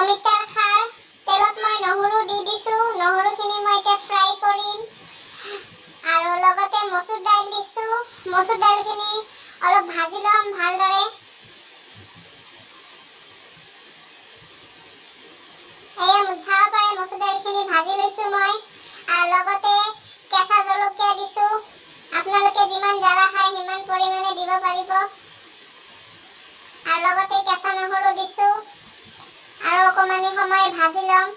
অমিতাৰ খাৰ তেলত মই নহৰু দি দিছোঁ নহৰুখিনি মই এতিয়া ফ্ৰাই কৰিম আৰু লগতে মচুৰ দাইল দিছোঁ মচুৰ দাইলখিনি অলপ ভাজি ল'ম ভালদৰে এয়া চাব পাৰে মচুৰ দাইলখিনি ভাজি লৈছোঁ মই আৰু লগতে কেঁচা জলকীয়া দিছোঁ আপোনালোকে যিমান জ্বালা খায় সিমান পৰিমাণে দিব পাৰিব আৰু লগতে কেঁচা নহৰু দিছোঁ আৰু অকণমানি সময় ভাজি ল'ম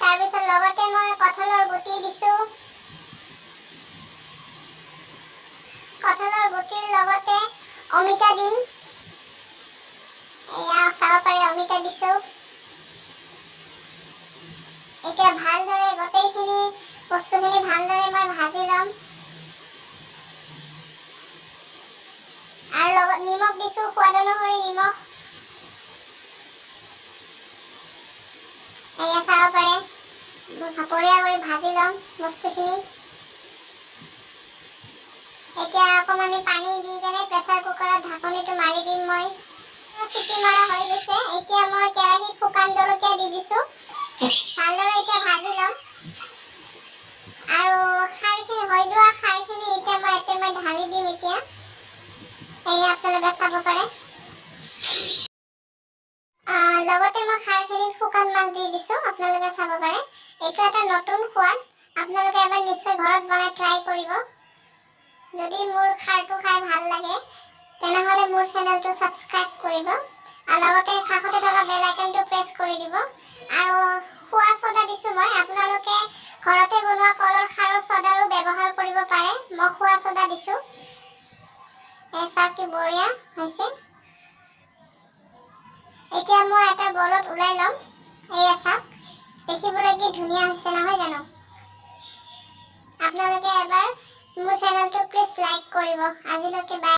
তাৰপিছত লগতে মই কঁঠালৰ গুটি দিছোঁ কঁঠালৰ গুটিৰ লগতে অমিতা দিম এয়া চাব পাৰে অমিতা দিছোঁ এতিয়া ভালদৰে গোটেইখিনি বস্তুখিনি ভালদৰে মই ভাজি ল'ম আৰু লগত নিমখ দিছোঁ সোৱাদ অনুসৰি নিমখ এয়া চাব পাৰে ভাপৰীয়া কৰি ভাজি ল'ম বস্তুখিনি এতিয়া অকণমানি পানী দি কেনে প্ৰেছাৰ কুকাৰৰ ঢাকনিটো মাৰি দিম মই চিটি মৰা হৈ গৈছে এতিয়া মই কেৰাহীত শুকান জলকীয়া দি দিছোঁ ভালদৰে এতিয়া ভাজি ল'ম আৰু খাৰখিনি হৈ যোৱা খাৰখিনি এতিয়া মই ঢালি দিম এতিয়া এয়া আপোনালোকে চাব পাৰে লগতে মই খাৰখিনিত শুকান মাছ দি দিছোঁ আপোনালোকে চাব পাৰে এইটো এটা নতুন সোৱাদ আপোনালোকে এবাৰ নিশ্চয় ঘৰত বনাই ট্ৰাই কৰিব যদি মোৰ খাৰটো খাই ভাল লাগে তেনেহ'লে মোৰ চেনেলটো ছাবস্ক্ৰাইব কৰিব আৰু লগতে কাষতে থকা বেল আইকনটো প্ৰেছ কৰি দিব আৰু খোৱা ছ'ডা দিছোঁ মই আপোনালোকে ঘৰতে বনোৱা কলৰ খাৰৰ ছ'ডাও ব্যৱহাৰ কৰিব পাৰে মই খোৱা ছ'ডা দিছোঁ এই চাওক কি বঢ়িয়া হৈছে এতিয়া মই এটা বলত ওলাই ল'ম এয়া চাওক দেখিবলৈ কি ধুনীয়া হৈছে নহয় জানো আপোনালোকে এবাৰ মোৰ চেনেলটো প্লিজ লাইক কৰিব আজিলৈকে বাই